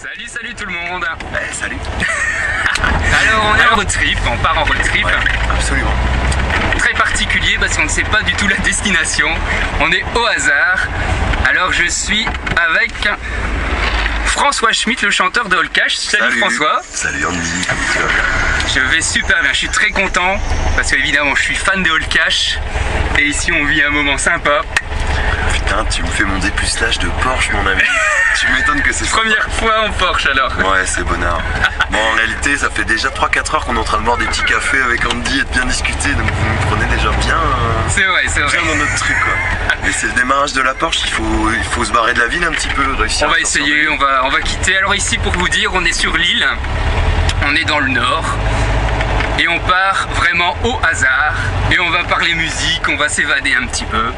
Salut, salut tout le monde. Salut. Alors on est en road trip, on part en road trip. Ouais, absolument. Très particulier parce qu'on ne sait pas du tout la destination. On est au hasard. Alors je suis avec François Schmitt, le chanteur de All Cash. Salut François. Salut Andy. Je vais super bien, je suis très content parce que évidemment je suis fan de All Cash et ici on vit un moment sympa. Putain, tu me fais mon dépucelage de Porsche mon ami. Tu m'étonnes que c'est Première fois en Porsche alors. Ouais, c'est bonnard. Bon, en réalité, ça fait déjà 3-4 heures qu'on est en train de boire des petits cafés avec Andy et de bien discuter, donc vous nous prenez déjà bien, c'est vrai. Bien dans notre truc quoi. Mais c'est le démarrage de la Porsche, il faut se barrer de la ville un petit peu, réussir. On va essayer, on va quitter. Alors ici pour vous dire, on est sur l'île, on est dans le nord. Et on part vraiment au hasard et on va parler musique, on va s'évader un petit peu.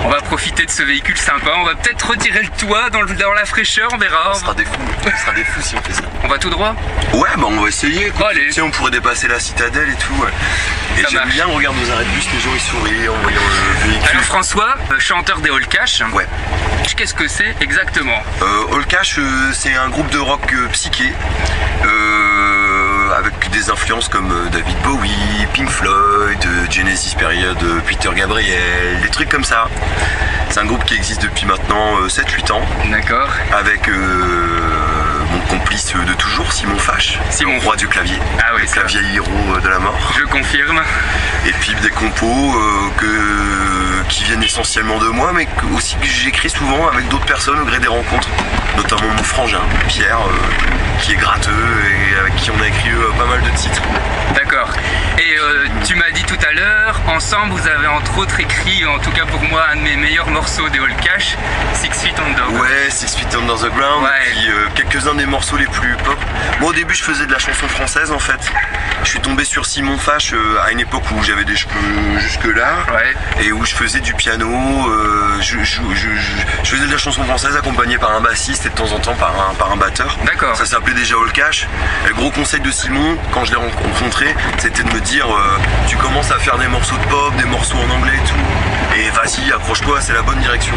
On va profiter de ce véhicule sympa, on va peut-être retirer le toit dans la fraîcheur, on verra. On sera des fous si on fait ça. On va tout droit? Ouais, bah on va essayer. Allez. Tu sais, on pourrait dépasser la citadelle et tout. Ouais. Et j'aime bien, on regarde nos arrêts de bus, les gens ils sourient en voyant le véhicule. Alors François, chanteur des All Cash. Ouais. Qu'est-ce que c'est exactement? All Cash, c'est un groupe de rock psyché. Avec des influences comme David Bowie, Pink Floyd, Genesis Period, Peter Gabriel, des trucs comme ça. C'est un groupe qui existe depuis maintenant 7-8 ans. D'accord. Avec mon complice de toujours, Simon Fache, Simon, le roi du clavier. Ah oui, le clavier héros de la mort. Je confirme. Et puis des compos qui viennent essentiellement de moi, mais aussi que j'écris souvent avec d'autres personnes au gré des rencontres, notamment mon frangin, Pierre, qui est gratteux et avec qui on a écrit pas mal de titres. D'accord. Et tu m'as dit tout à l'heure, ensemble vous avez entre autres écrit, en tout cas pour moi, un de mes meilleurs morceaux de All Cash, 6 Feet Under. Ouais, 6 Feet Under the Ground, ouais. Et puis quelques-uns des morceaux les plus pop. Moi au début je faisais de la chanson française en fait. Je suis tombé sur Simon Fache à une époque où j'avais des cheveux jusque là, ouais. Et où je faisais du piano, je faisais de la chanson française accompagné par un bassiste et de temps en temps par un batteur. D'accord. Ça s'appelait déjà All Cash. Et le gros conseil de Simon, quand je l'ai rencontré, c'était de me dire tu commences à faire des morceaux de pop, des morceaux en anglais et tout. Et vas-y, accroche-toi, c'est la bonne direction.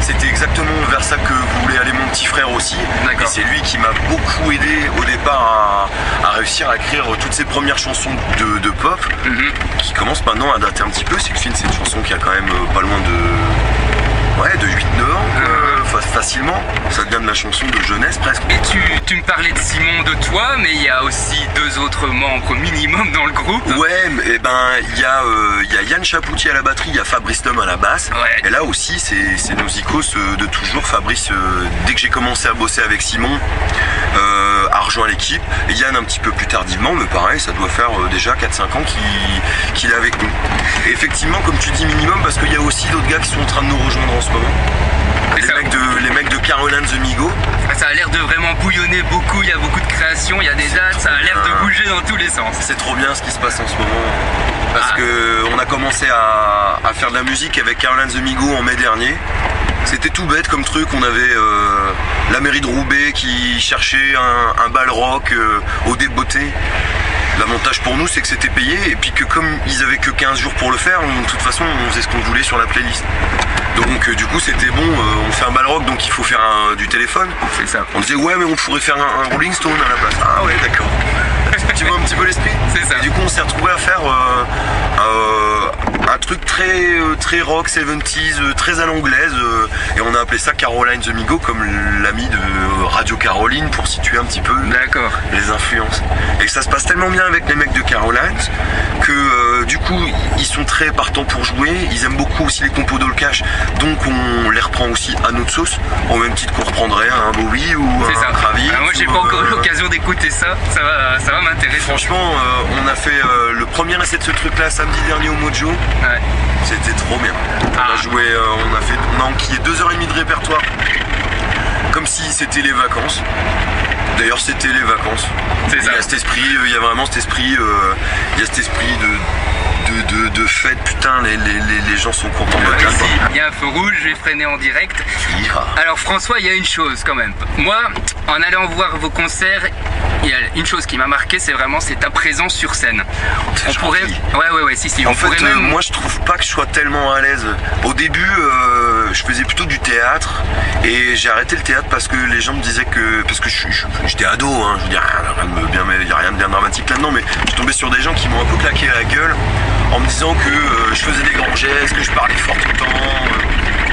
C'était exactement vers ça que voulait aller mon petit frère aussi. Et c'est lui qui m'a beaucoup aidé au départ à réussir à écrire toutes ses premières chansons de pop, qui commencent maintenant à dater un petit peu. C'est une chanson qui a quand même pas loin de 8-9 ans, facilement. Ça devient de la chanson de jeunesse presque. Et tu me parlais de Simon, de toi, mais il y a aussi 2 autres membres minimum dans le groupe. Ouais, et ben il y a Yann Chapoutier à la batterie, il y a Fabrice Tom à la basse. Ouais. Et là aussi c'est nos icos de toujours. Fabrice, dès que j'ai commencé à bosser avec Simon, a rejoint l'équipe. Et Yann un petit peu plus tardivement, mais pareil, ça doit faire déjà 4-5 ans qu'il est avec nous. Et effectivement, comme tu dis minimum, parce qu'il y a aussi d'autres gars qui sont en train de nous rejoindre en ce moment. Les mecs de Caroline The Migo. Ça a l'air de vraiment bouillonner beaucoup, il y a beaucoup de créations, il y a des dates, ça a l'air de bouger dans tous les sens. C'est trop bien ce qui se passe en ce moment. Parce qu'on a commencé à faire de la musique avec Caroline The Migo en mai dernier. C'était tout bête comme truc, on avait la mairie de Roubaix qui cherchait un bal rock au Débeauté. L'avantage pour nous c'est que c'était payé et puis que comme ils avaient que 15 jours pour le faire, de toute façon on faisait ce qu'on voulait sur la playlist. Donc du coup c'était bon, on fait un bal rock donc il faut faire du téléphone. C'est ça. On disait ouais mais on pourrait faire un Rolling Stone à la place. Ah ouais d'accord. Tu vois un petit peu l'esprit. C'est ça. Et du coup on s'est retrouvé à faire un truc très rock 70s, très à l'anglaise, et on a appelé ça Caroline The Migo comme l'ami de Radio Caroline pour situer un petit peu les influences. Et ça se passe tellement bien avec les mecs de Caroline que du coup ils sont très partants pour jouer, ils aiment beaucoup aussi les compos d'All Cash, donc on les reprend aussi à notre sauce, au même titre qu'on reprendrait un Bowie ou un Kravis. Moi j'ai pas encore eu l'occasion d'écouter ça, ça va m'intéresser. Franchement on a fait le premier essai de ce truc là samedi dernier au Mojo. Ouais. C'était trop bien. On a joué, on a enquillé 2h30 de répertoire, comme si c'était les vacances. D'ailleurs c'était les vacances. Il y a cet esprit, il y a vraiment cet esprit, il y a cet esprit de fête, putain, les gens sont contents de ici, il y a un feu rouge, je vais freiner en direct. Alors François, il y a une chose quand même. Moi, en allant voir vos concerts, il y a une chose qui m'a marqué, c'est ta présence sur scène. On pourrait... Ouais, si. En fait, moi je trouve pas que je sois tellement à l'aise. Au début, je faisais plutôt du théâtre et j'ai arrêté le théâtre parce que les gens me disaient que... Parce que j'étais ado, hein, je veux dire, il n'y a rien de bien dramatique là-dedans, mais je suis tombé sur des gens qui m'ont un peu claqué la gueule en me disant que je faisais des grands gestes, que je parlais fort tout le temps.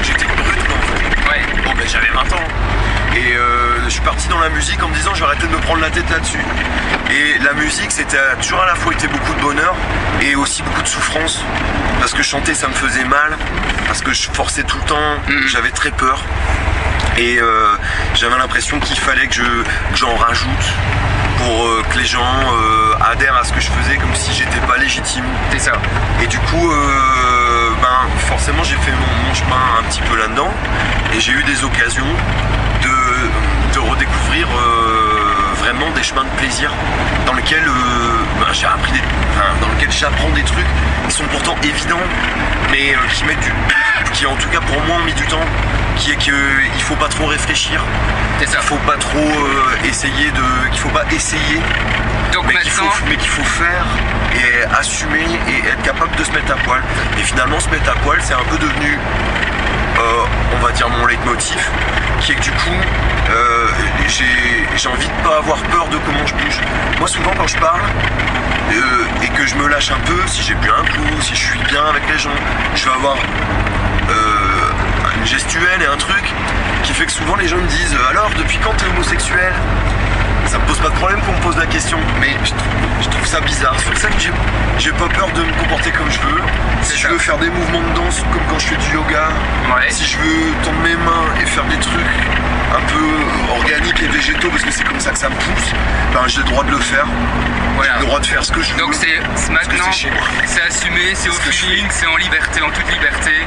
J'étais brut quoi en fait. Ouais. Bon ben j'avais 20 ans. Et je suis parti dans la musique en me disant je vais arrêter de me prendre la tête là-dessus. Et la musique c'était toujours à la fois été beaucoup de bonheur et aussi beaucoup de souffrance. Parce que chanter ça me faisait mal, parce que je forçais tout le temps, j'avais très peur. Et j'avais l'impression qu'il fallait que j'en rajoute pour que les gens adhèrent à ce que je faisais comme si j'étais pas légitime. C'est ça. Et du coup, forcément j'ai fait mon chemin un petit peu là-dedans et j'ai eu des occasions de redécouvrir vraiment des chemins de plaisir dans lesquels j'ai appris dans lesquels j'apprends des trucs qui sont pourtant évidents mais qui en tout cas pour moi ont mis du temps, qui est qu'il faut pas trop réfléchir, c'est ça. Il faut pas trop qu'il faut pas essayer, donc mais qu'il faut faire et assumer et être capable de se mettre à poil. Et finalement se mettre à poil c'est un peu devenu on va dire mon leitmotiv, qui est que du coup j'ai envie de pas avoir peur de comment je bouge. Moi souvent quand je parle et que je me lâche un peu, si j'ai bu un coup, si je suis bien avec les gens, je vais avoir une gestuelle et un truc qui fait que souvent les gens me disent alors depuis quand t'es homosexuel? Ça me pose pas de problème qu'on me pose la question, mais je trouve ça bizarre. C'est pour ça que j'ai pas peur de me comporter comme je veux. Si je veux faire des mouvements de danse comme quand je fais du yoga, si je veux tendre mes mains et faire des trucs un peu organiques et végétaux parce que c'est comme ça que ça me pousse, ben j'ai le droit de le faire. Voilà. J'ai le droit de faire ce que je veux. Donc maintenant, c'est assumé, c'est au feeling, c'est en liberté, en toute liberté.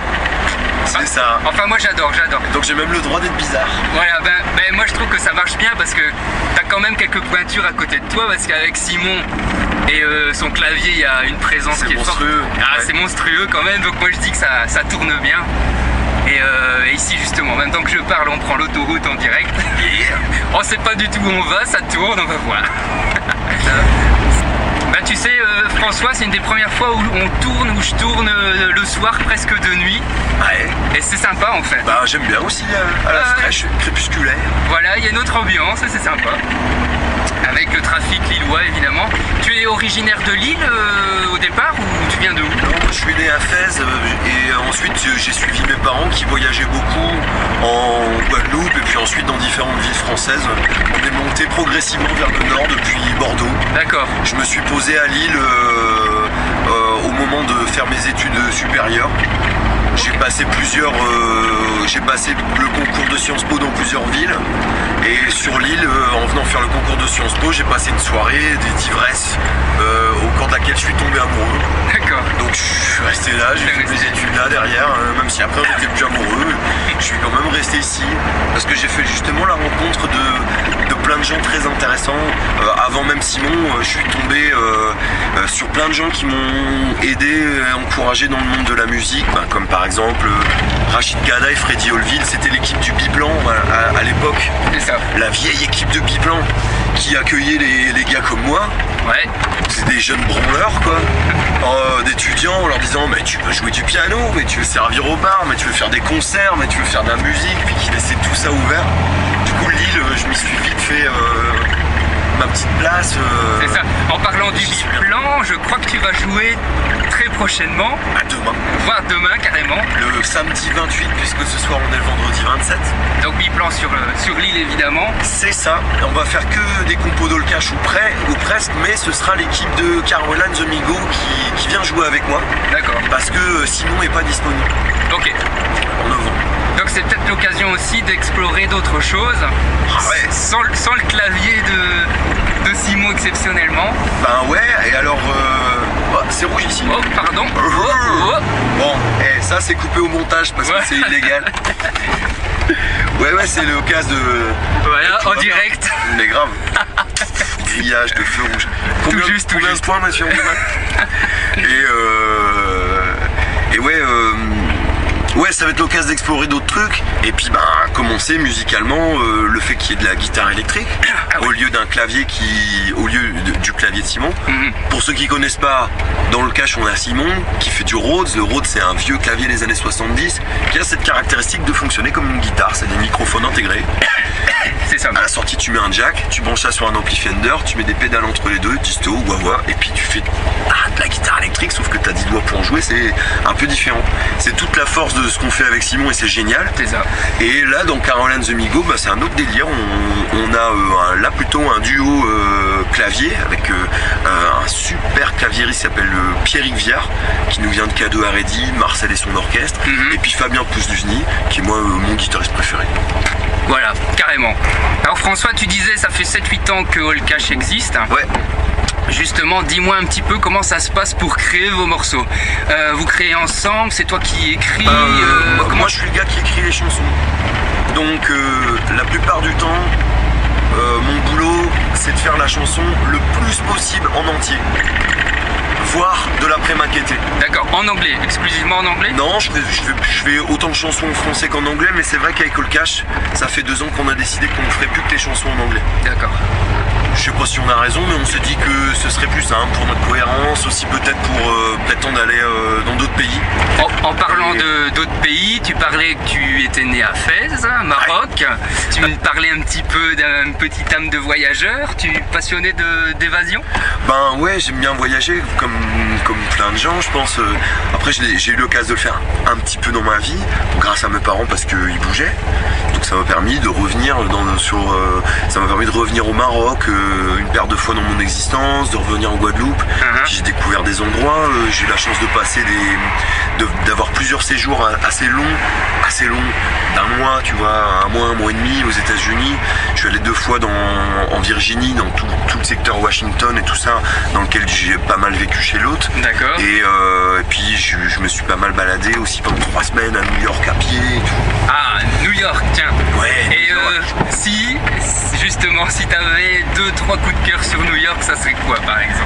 C'est ça. Enfin moi j'adore. Donc j'ai même le droit d'être bizarre. Voilà, ben moi je trouve que ça marche bien parce que t'as quand même quelques pointures à côté de toi parce qu'avec Simon et son clavier il y a une présence qui est monstrueux. C'est monstrueux quand même, donc moi je dis que ça tourne bien. Et ici justement, en même temps que je parle, on prend l'autoroute en direct. On sait pas du tout où on va, ça tourne, on va voir. Bah tu sais François, c'est une des premières fois où je tourne le soir presque de nuit. Ouais. Et c'est sympa en fait. Bah j'aime bien aussi à la fraîche, crépusculaire. Voilà, il y a une autre ambiance et c'est sympa. Avec le trafic lillois évidemment. Tu es originaire de Lille au départ ou tu viens de où? Non, moi je suis né à Fès et ensuite j'ai suivi mes parents qui voyageaient beaucoup en Guadeloupe et puis ensuite dans différentes villes françaises. On est monté progressivement vers le nord depuis Bordeaux. D'accord. Je me suis posé à Lille au moment de faire mes études supérieures. J'ai passé le concours de Sciences Po dans plusieurs villes et sur l'île, en venant faire le concours de Sciences Po, j'ai passé une soirée d'ivresse au cours de laquelle je suis tombé amoureux. D'accord. Donc je suis resté là, j'ai fait mes études là derrière, même si après on n'était plus amoureux, je suis quand même resté ici parce que j'ai fait justement la rencontre de plein de gens très intéressants. Avant même Simon, je suis tombé sur plein de gens qui m'ont aidé, encouragé dans le monde de la musique, comme par exemple Rachid Gada et Freddy Olville, c'était l'équipe du Biplan à l'époque. C'est ça. La vieille équipe de Biplan qui accueillait les gars comme moi. Ouais. C'est des jeunes branleurs quoi, d'étudiants en leur disant mais tu veux jouer du piano, mais tu veux servir au bar, mais tu veux faire des concerts, mais tu veux faire de la musique, puis qui laissaient tout ça ouvert. Du coup Lille, je m'y suis vite fait ma petite place. C'est ça. En parlant du Biplan, je crois que tu vas jouer très prochainement. À demain. Voire demain carrément. Le samedi 28, puisque ce soir on est le vendredi 27. Donc Biplan sur l'île évidemment. C'est ça. On va faire que des compos d'Olcash ou presque, mais ce sera l'équipe de Caroline The Migo qui vient jouer avec moi. D'accord. Parce que Simon n'est pas disponible. Ok. En novembre. Donc c'est peut-être l'occasion aussi d'explorer d'autres choses. Ah ouais. Sans le clavier de Simon exceptionnellement. Ben ouais, et alors c'est rouge ici. Oh pardon. Bon, ça c'est coupé au montage parce que c'est illégal. Ouais c'est l'occasion de... Voilà, en direct. Mais grave. Grillage de feu rouge. Combien de points monsieur? Et ouais, Ouais, ça va être l'occasion d'explorer d'autres trucs. Et puis, commencer musicalement, le fait qu'il y ait de la guitare électrique au lieu d'un clavier du clavier de Simon. Pour ceux qui connaissent pas, dans le cache, on a Simon qui fait du Rhodes. Le Rhodes, c'est un vieux clavier des années 70 qui a cette caractéristique de fonctionner comme une guitare. C'est des microphones intégrés. C'est ça. À la sortie, tu mets un jack, tu branches ça sur un ampli Fender, tu mets des pédales entre les deux, disto, wah-wah, et puis tu fais de la guitare électrique, sauf que tu as 10 doigts pour en jouer, c'est un peu différent. C'est toute la force de ce qu'on fait avec Simon et c'est génial. C'est ça. Et là, dans Caroline the Migo, c'est un autre délire. On a là plutôt un duo clavier avec un super claviériste qui s'appelle Pierrick Viard, qui nous vient de K2RD, Marcel et son orchestre, et puis Fabien Pouzduzny, qui est moi mon guitariste préféré. Voilà, carrément. Alors François, tu disais ça fait 7-8 ans que All Cash existe. Ouais. Justement, dis-moi un petit peu comment ça se passe pour créer vos morceaux. Vous créez ensemble, c'est toi qui écris Moi je suis le gars qui écrit les chansons. Donc la plupart du temps, mon boulot c'est de faire la chanson le plus possible en entier. Voire de la pré-maqueter. D'accord, en anglais, exclusivement en anglais? Non, je fais autant de chansons en français qu'en anglais, mais c'est vrai qu'avec All Cash, ça fait 2 ans qu'on a décidé qu'on ne ferait plus que les chansons en anglais. D'accord. Je sais pas si on a raison, mais on s'est dit que ce serait plus simple pour notre cohérence, aussi peut-être pour prétendre d'aller dans d'autres pays. En parlant d'autres pays, tu parlais que tu étais né à Fès, Maroc. Ouais. Tu me parlais un petit peu d'un petit âme de voyageur. Tu es passionné d'évasion? Ben ouais, j'aime bien voyager, comme plein de gens, je pense. Après, j'ai eu l'occasion de le faire un petit peu dans ma vie, grâce à mes parents parce qu'ils bougeaient. Donc ça m'a permis de revenir ça m'a permis de revenir au Maroc une paire de fois dans mon existence, de revenir en Guadeloupe. J'ai découvert des endroits, j'ai eu la chance de passer d'avoir plusieurs séjours assez longs d'un mois, tu vois, un mois et demi aux États-Unis. Je suis allé 2 fois en Virginie, dans tout le secteur Washington et tout ça, dans lequel j'ai pas mal vécu chez l'autre. D'accord. Et puis je me suis pas mal baladé aussi pendant 3 semaines à New York à pied et tout. Ah, New York, tiens. Ouais. Et si t'avais 2-3 coups de cœur sur New York, ça serait quoi par exemple?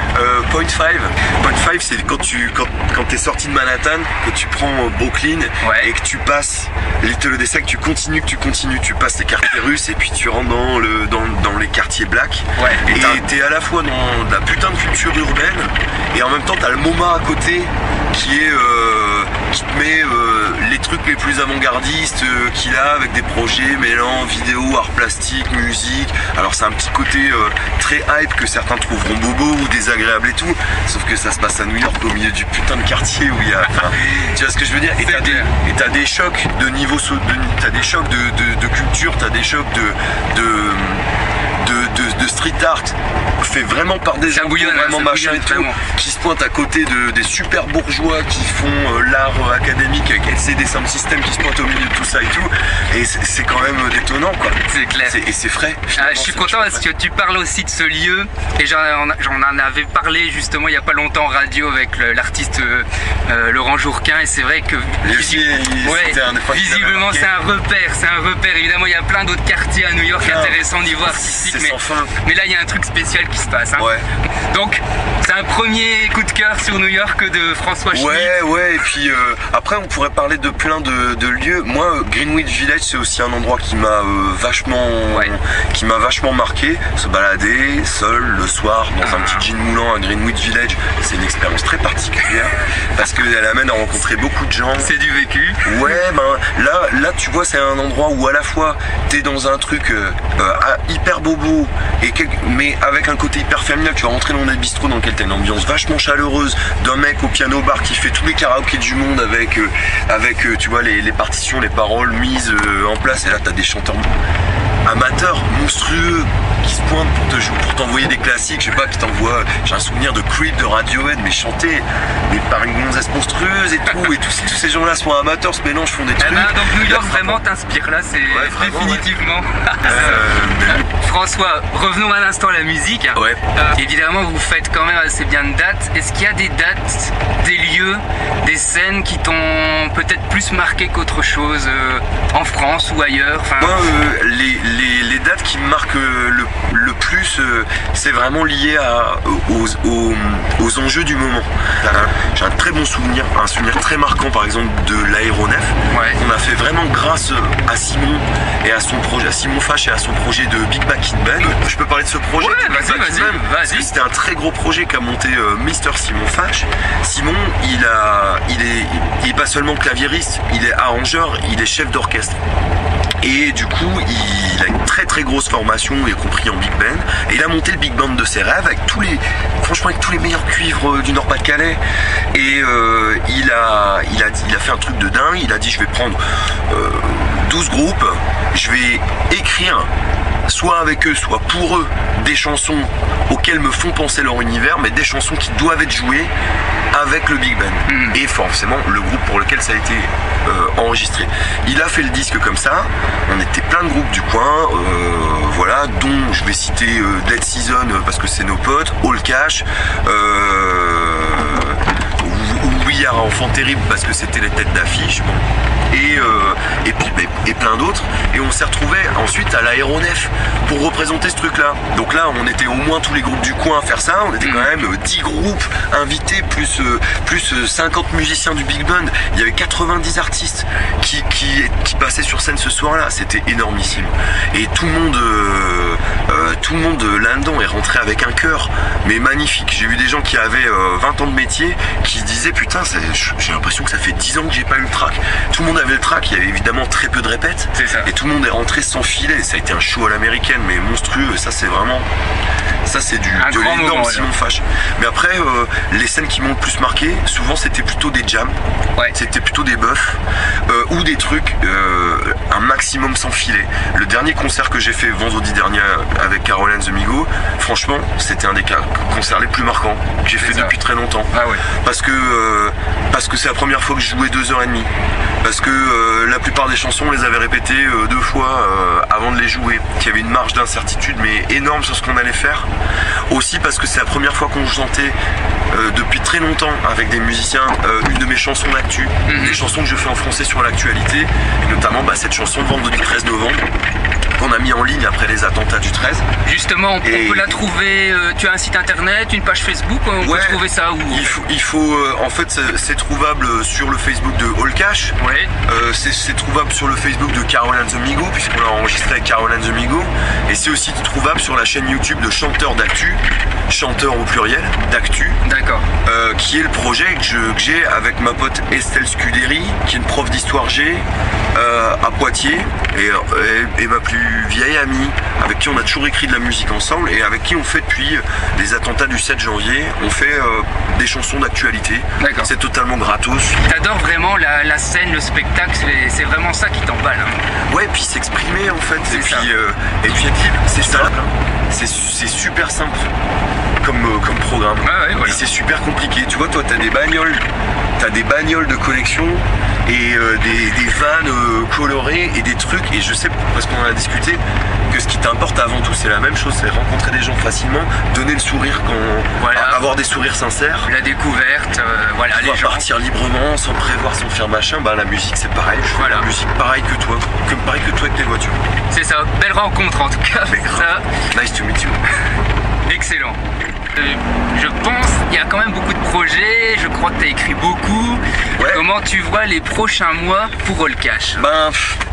Point 5, c'est quand t'es sorti de Manhattan, que tu prends Brooklyn, ouais, et que tu passes Little Odessa, que tu continues, tu passes les quartiers russes et puis tu rentres dans les quartiers blacks. Ouais. Et t'es à la fois dans de la putain de culture urbaine et en même temps t'as le MoMA à côté qui te met les trucs les plus avant-gardistes qu'il a, avec des projets mêlant vidéo, art plastique, musique. Alors c'est un petit côté très hype que certains trouveront bobo ou désagréable et tout, sauf que ça se passe à New York au milieu du putain de quartier où il y a... tu vois ce que je veux dire? Et t'as des chocs de niveau, t'as des chocs de culture, t'as des chocs de street art fait vraiment par des gens vraiment machin et tout, qui se pointent à côté des super bourgeois qui font l'art académique avec LCD Sound System qui se pointent au milieu de tout ça et tout, et c'est quand même détonnant quoi. C'est clair. Et c'est frais. Je suis content parce que tu parles aussi de ce lieu et j'en en avais parlé justement il y a pas longtemps en radio avec l'artiste Laurent Jourquin, et c'est vrai que visiblement c'est un repère, évidemment il y a plein d'autres quartiers à New York intéressants au niveau artistique, mais là il y a un truc spécial qui se passe, hein. Ouais. Donc c'est un premier coup de cœur sur New York de François Schmitt. Ouais, et puis après on pourrait parler de plein de lieux. Moi, Greenwich Village c'est aussi un endroit qui m'a vachement marqué. Se balader seul le soir dans un petit jean moulant à Greenwich Village, c'est une expérience très particulière parce qu'elle amène à rencontrer beaucoup de gens. C'est du vécu. Ouais, là tu vois, c'est un endroit où à la fois t'es dans un truc hyper bobo mais avec un côté hyper familial. Tu vas rentrer dans des bistrots dans lequel t'as une ambiance vachement chaleureuse, d'un mec au piano bar qui fait tous les karaokés du monde avec tu vois les partitions, les paroles mises en place, et là t'as des chanteurs amateurs monstrueux qui se pointent pour t'envoyer des classiques, je sais pas, qui t'envoient. J'ai un souvenir de Creep de Radiohead, mais chanté par une gonzesse monstrueuse et tout, et tous ces gens là sont amateurs, se mélangent, font des trucs. Donc New York vraiment t'inspire là, c'est définitivement. François, revenons un instant à la musique. Ouais. Évidemment vous faites quand même assez bien de dates. Est-ce qu'il y a des dates, des lieux, des scènes qui t'ont peut-être plus marqué qu'autre chose en France ou ailleurs? Moi, les dates qui me marquent le plus, c'est vraiment lié aux enjeux du moment. J'ai un très bon souvenir, un souvenir très marquant par exemple de l'aéronef. Ouais. On a fait vraiment grâce à Simon et à son projet, à Simon Fache et à son projet de Big Back in Band. Je peux parler de ce projet? Ouais, de Big Back in Band, parce que vas-y. c'était un très gros projet qu'a monté Mr. Simon Fache. Simon, il est pas seulement claviériste, il est arrangeur, il est chef d'orchestre. Et du coup, il a une très très grosse formation, y compris en big band. Et il a monté le big band de ses rêves avec tous les meilleurs cuivres du Nord-Pas-de-Calais. Et il a fait un truc de dingue. Il a dit, je vais prendre 12 groupes, je vais écrire soit avec eux, soit pour eux, des chansons auxquelles me font penser leur univers, mais des chansons qui doivent être jouées avec le big band. Et forcément le groupe pour lequel ça a été enregistré. Il a fait le disque comme ça. On était plein de groupes du coin, voilà, dont je vais citer Dead Season parce que c'est nos potes, All Cash, We Are Enfant Terrible parce que c'était les têtes d'affiche, bon. Et plein d'autres. Et on s'est retrouvés ensuite à l'aéronef pour représenter ce truc-là. Donc là, on était au moins tous les groupes du coin à faire ça. On était quand même 10 groupes invités, plus 50 musiciens du Big Band. Il y avait 90 artistes qui passaient sur scène ce soir-là. C'était énormissime. Et tout le monde là-dedans est rentré avec un cœur, mais magnifique. J'ai vu des gens qui avaient 20 ans de métier qui disaient putain, j'ai l'impression que ça fait 10 ans que j'ai pas eu le track. Tout le monde avait le track, il y avait évidemment très peu de répètes. C'est ça. Et tout le monde est rentré sans filet. Ça a été un show à l'américaine, mais monstrueux. Ça, c'est vraiment. Ça, c'est de l'énorme Simon Fache. Mais après, les scènes qui m'ont le plus marqué, souvent, c'était plutôt des jams. Ouais. C'était plutôt des buffs. Ou des trucs, un maximum sans filet. Le dernier concert que j'ai fait vendredi dernier avec Caroline The Migo, franchement, c'était un des concerts les plus marquants que j'ai fait depuis très longtemps. Ah ouais. Parce que c'est la première fois que je jouais 2h30. Parce que la plupart des chansons, on les avait répétées 2 fois avant de les jouer. Il y avait une marge d'incertitude mais énorme sur ce qu'on allait faire. Aussi parce que c'est la première fois qu'on chantait depuis très longtemps avec des musiciens une de mes chansons d'actu, des chansons que je fais en français sur l'actualité, et notamment cette chanson vendredi 13 novembre qu'on a mis en ligne après les attentats du 13. Justement, on peut la trouver, tu as un site internet, une page Facebook, on peut trouver ça où? Il faut en fait c'est trouvable sur le Facebook de All Cash. Ouais. C'est trouvable sur le Facebook de Caroline The Migo puisqu'on l'a enregistré avec Caroline The Migo, et c'est aussi trouvable sur la chaîne YouTube de Chanteur d'Actu, chanteur au pluriel d'Actu. D'accord. Qui est le projet que j'ai avec ma pote Estelle Scuderi, qui est une prof d'histoire G à Poitiers, et ma plus vieille amie avec qui on a toujours écrit de la musique ensemble et avec qui on fait depuis les attentats du 7 janvier, on fait des chansons d'actualité. D'accord. C'est totalement gratos. T'adores vraiment la scène, le spectacle, c'est vraiment ça qui t'emballe. Hein. Ouais, puis s'exprimer en fait, et puis c'est simple, c'est super simple comme programme. Ouais, voilà. Et c'est super compliqué. Tu vois, toi t'as des bagnoles de collection et des vannes colorées et des trucs, et je sais parce qu'on en a discuté que ce qui t'importe avant tout c'est la même chose, c'est rencontrer des gens facilement, donner le sourire avoir des sourires sincères, la découverte, pouvoir les gens partir librement sans prévoir, sans faire machin. La musique c'est pareil, je fais la musique pareil que toi avec les voitures. C'est ça, belle rencontre en tout cas. Ça. Nice to meet you. Excellent. Je pense qu'il y a quand même beaucoup de projets, je crois que tu as écrit beaucoup. Ouais. Comment tu vois les prochains mois pour All Cash?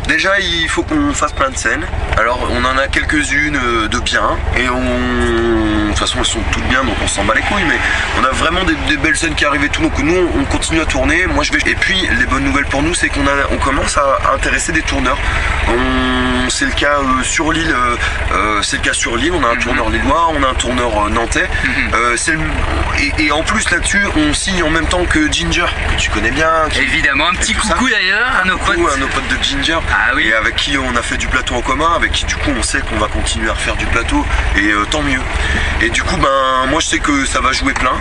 Déjà il faut qu'on fasse plein de scènes. Alors on en a quelques-unes de bien, et de toute façon elles sont toutes bien donc on s'en bat les couilles, mais on a vraiment des belles scènes qui arrivent et tout, donc nous on continue à tourner. Et puis les bonnes nouvelles pour nous c'est qu'on commence à intéresser des tourneurs. C'est le cas sur Lille, on a un tourneur lillois, on a un tourneur nantais. Et en plus là-dessus on signe en même temps que Ginger, que tu connais bien. Évidemment, un petit coucou d'ailleurs à nos potes. À nos potes de Ginger. Ah oui. Et avec qui on a fait du plateau en commun, avec qui du coup on sait qu'on va continuer à refaire du plateau, et tant mieux. Et du coup moi je sais que ça va jouer plein,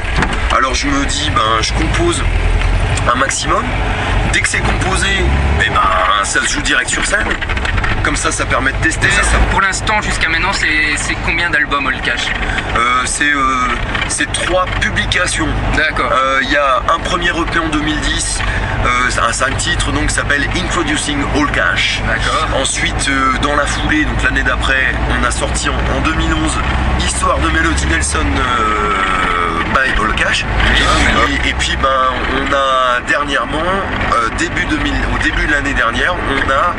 alors je me dis je compose un maximum. Dès que c'est composé, ça se joue direct sur scène. Comme ça permet de tester. Pour l'instant, jusqu'à maintenant, c'est combien d'albums All Cash? C'est 3 publications. D'accord. Il y a un premier EP en 2010, un 5 titres donc qui s'appelle Introducing All Cash. D'accord. Ensuite, dans la foulée, donc l'année d'après, on a sorti en 2011 Histoire de Melody Nelson by All Cash. Et puis on a dernièrement, au début de l'année dernière, on a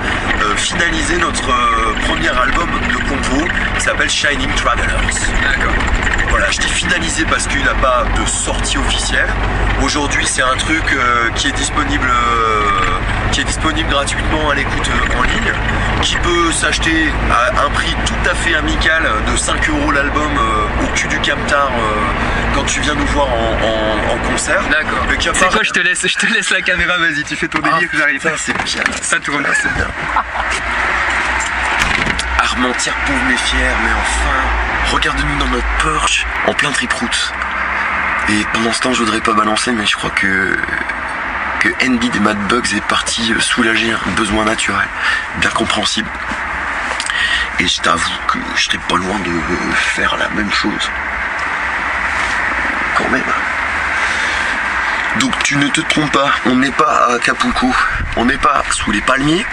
finalisé notre premier album de compo qui s'appelle Shining Travelers. D'accord. Voilà, je dis finalisé parce qu'il n'a pas de sortie officielle. Aujourd'hui, c'est un truc qui est disponible gratuitement à l'écoute en ligne, qui peut s'acheter à un prix tout à fait amical de 5 € l'album au cul du Camtar quand tu viens nous voir en concert. D'accord. C'est quoi, je te laisse la caméra, vas-y, tu fais ton délire que j'arrive. C'est bien. Ça tourne. C'est bien. Armentières, pauvre mais fier, mais enfin, regarde-nous dans notre Porsche, en plein trip-route. Et pendant ce temps, je voudrais pas balancer, mais je crois que Andy des Mad Bugs est parti soulager un besoin naturel, bien compréhensible. Et je t'avoue que je serais pas loin de faire la même chose. Quand même. Donc tu ne te trompes pas, on n'est pas à Acapulco, on n'est pas sous les palmiers,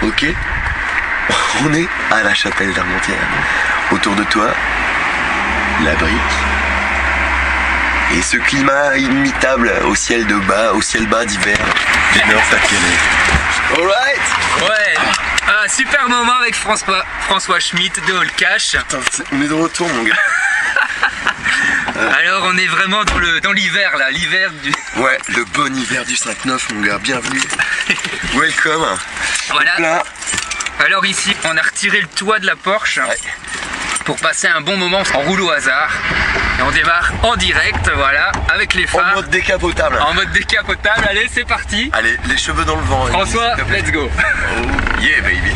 ok? On est à la chapelle d'Armentières. Autour de toi, la brique. Et ce climat inimitable au ciel bas d'hiver du Nord-Pas-de-Calais. Alright. Ouais. Super moment avec François Schmitt de All Cash. Putain, on est de retour mon gars. Alors on est vraiment dans l'hiver là, l'hiver du... Ouais, le bon hiver du 5-9 mon gars, bienvenue. Welcome. Voilà. Là. Alors ici, on a retiré le toit de la Porsche pour passer un bon moment en roule au hasard. Et on démarre en direct, voilà, avec les phares. En mode décapotable. En mode décapotable, allez, c'est parti. Allez, les cheveux dans le vent. François, let's go. Oh yeah baby.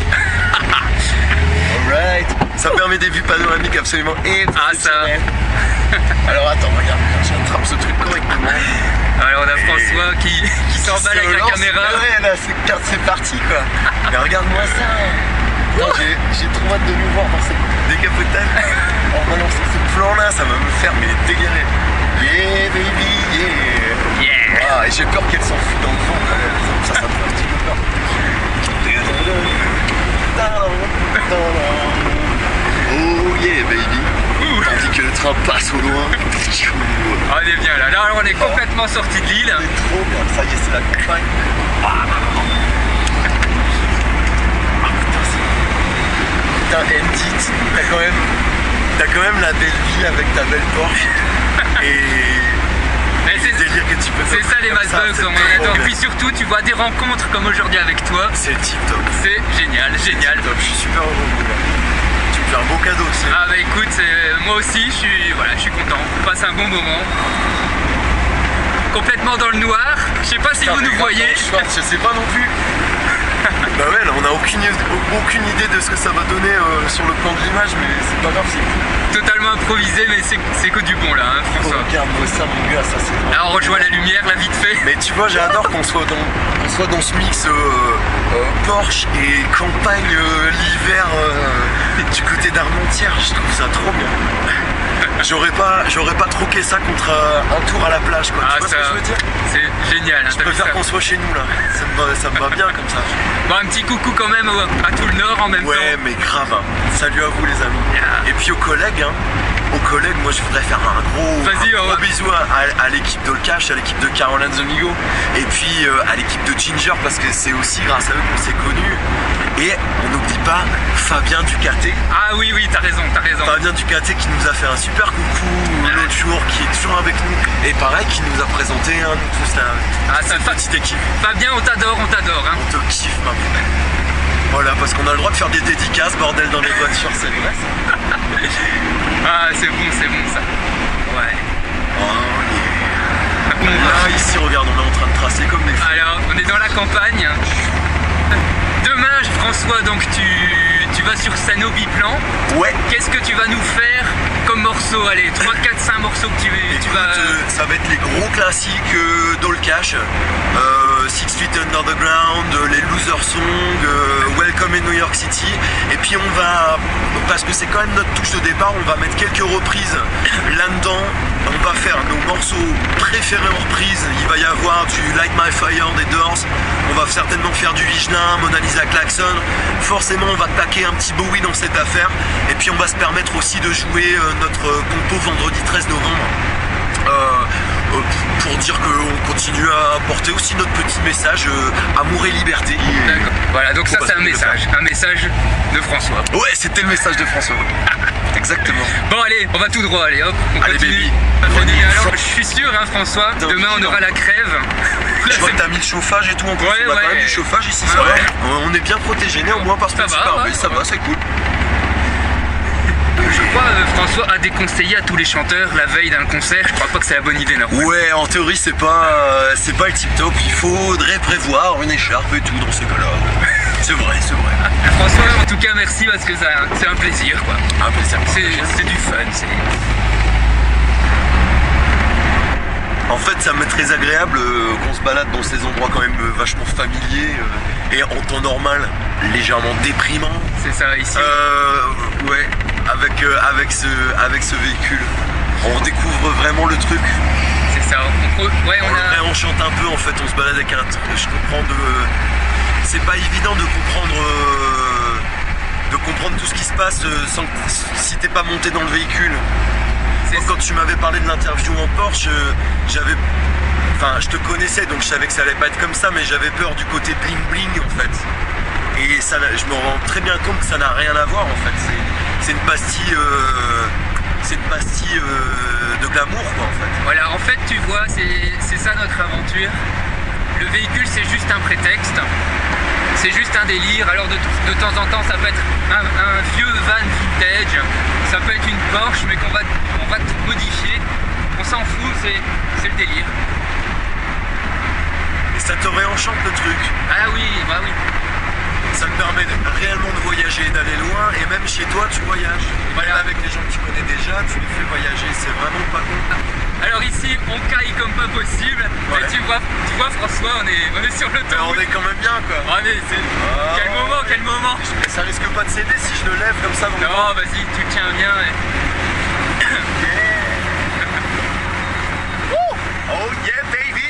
Alright. Ça permet des vues panoramiques absolument exceptionnelles. Alors attends, regarde, j'attrape ce truc correctement. Alors on a François qui s'emballe avec la caméra. Ouais, là c'est parti quoi. Mais regarde-moi ça. J'ai trop hâte de nous voir dans cette décapotable. En balançant ce plan là, ça va me faire dégainer. Yeah baby, yeah. Yeah. Ah, et j'ai peur qu'elle s'enfuit dans le vent. Ça me fait un petit peu peur. Oh yeah baby. Tandis que le train passe au loin. On est bien là, on est complètement sorti de l'île. On est trop bien, ça y est, c'est la campagne. Putain, Andy, t'as quand même la belle vie avec ta belle Porsche. Et c'est le délire que tu peux faire. C'est ça les Mad Bugs, on adore. Et puis surtout, tu vois des rencontres comme aujourd'hui avec toi. C'est tip top. C'est génial, génial. Je suis super heureux. Tu me fais un beau cadeau aussi. Ah bah écoute, moi aussi je suis content, on passe un bon moment. Complètement dans le noir, je sais pas si vous nous voyez. Je sais pas non plus. Bah ouais, là on a aucune idée de ce que ça va donner sur le plan de l'image, mais c'est pas grave, c'est cool. Totalement improvisé, mais c'est que du bon là, hein, François. Regarde-moi ça mon gars, ça c'est drôle. Alors on rejoint la lumière là vite fait. Mais tu vois, j'adore qu'on soit dans ce mix Porsche et campagne l'hiver du côté d'Armentières, je trouve ça trop bien. J'aurais pas troqué ça contre un tour à la plage quoi. Tu vois ce que je veux dire? C'est génial. Je préfère qu'on soit chez nous là. Ça me va bien comme ça. Bon, un petit coucou quand même à tout le Nord en même temps. Ouais mais grave. Hein. Salut à vous les amis. Yeah. Et puis aux collègues, moi je voudrais faire un gros bisou à l'équipe d'All Cash, à l'équipe de Caroline the Migo, et puis à l'équipe de Ginger parce que c'est aussi grâce à eux qu'on s'est connus. Et on n'oublie pas Fabien Ducaté. Ah oui, t'as raison. Fabien Ducaté qui nous a fait un super coucou l'autre jour, qui est toujours avec nous. Et pareil, qui nous a présenté nous tous là. C'est une petite équipe. Fabien, on t'adore. Hein. On te kiffe, maman. Voilà, parce qu'on a le droit de faire des dédicaces, bordel, dans les voitures, c'est vrai ça. Ah, c'est bon ça. Ouais. Oh, yeah. Là, ici, regarde, on est en train de tracer comme des fous. Alors, on est dans la campagne. Demain, François, donc tu vas sur scène au biplan. Ouais. Qu'est-ce que tu vas nous faire comme morceau? Allez, 3, 4, 5 morceaux que tu vas... Ça va être les gros classiques d'All Cash. Six Feet Under the Ground, les Loser Songs, Welcome in New York City. Et puis on va, parce que c'est quand même notre touche de départ, on va mettre quelques reprises là-dedans. On va faire nos morceaux préférés en reprise. Il va y avoir du Light My Fire des Doors. On va certainement faire du Vigelin, Mona Lisa Klaxon. Forcément, on va taquer un petit Bowie dans cette affaire. Et puis on va se permettre aussi de jouer notre compo vendredi 13 novembre. Pour dire qu'on continue à apporter aussi notre petit message amour et liberté. D'accord. Voilà, donc ça c'est un message de François. Ouais, c'était le message de François. Exactement. Bon allez, on va tout droit, allez hop, on allez, continue. baby. Alors, je suis sûr hein François, demain on aura la crève. Je vois que t'as mis le chauffage et tout en plus. Ouais, on a quand même du chauffage ici, ça va. On est bien protégé néanmoins par ce petit pare-brise, ça va, c'est cool. Je crois François a déconseillé à tous les chanteurs la veille d'un concert, je crois pas que c'est la bonne idée non. Ouais, en théorie c'est pas le tip top, il faudrait prévoir une écharpe et tout dans ces cas-là. C'est vrai, c'est vrai. François en tout cas merci parce que c'est un plaisir quoi. Un plaisir. C'est du fun, En fait, ça m'est très agréable qu'on se balade dans ces endroits quand même vachement familiers et en temps normal, légèrement déprimant. C'est ça ici. Ouais, avec ce véhicule, on découvre vraiment le truc. C'est ça. On chante un peu en fait, on se balade avec un truc. Je comprends c'est pas évident de comprendre tout ce qui se passe si t'es pas monté dans le véhicule. Quand tu m'avais parlé de l'interview en Porsche, je te connaissais donc je savais que ça allait pas être comme ça, mais j'avais peur du côté bling bling en fait. Et ça, je me rends très bien compte que ça n'a rien à voir en fait. C'est une pastille, de glamour quoi en fait. Voilà, en fait tu vois, c'est ça notre aventure. Le véhicule c'est juste un prétexte. C'est juste un délire, alors de temps en temps ça peut être un vieux van vintage, ça peut être une Porsche mais qu'on va tout modifier, on s'en fout, c'est le délire. Et ça te réenchante le truc. Ah oui, bah oui. Ça me permet réellement de voyager et d'aller loin, et même chez toi tu voyages. Voilà. Même avec les gens que tu connais déjà, tu les fais voyager, c'est vraiment pas con. Alors ici on caille comme pas possible, ouais. Tu vois François, on est sur le tour. On est quand même bien quoi. Quel moment. Ça risque pas de céder si je le lève comme ça. Non, vas-y, tu le tiens bien. Oh yeah baby.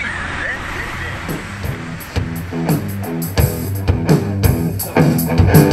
Yeah.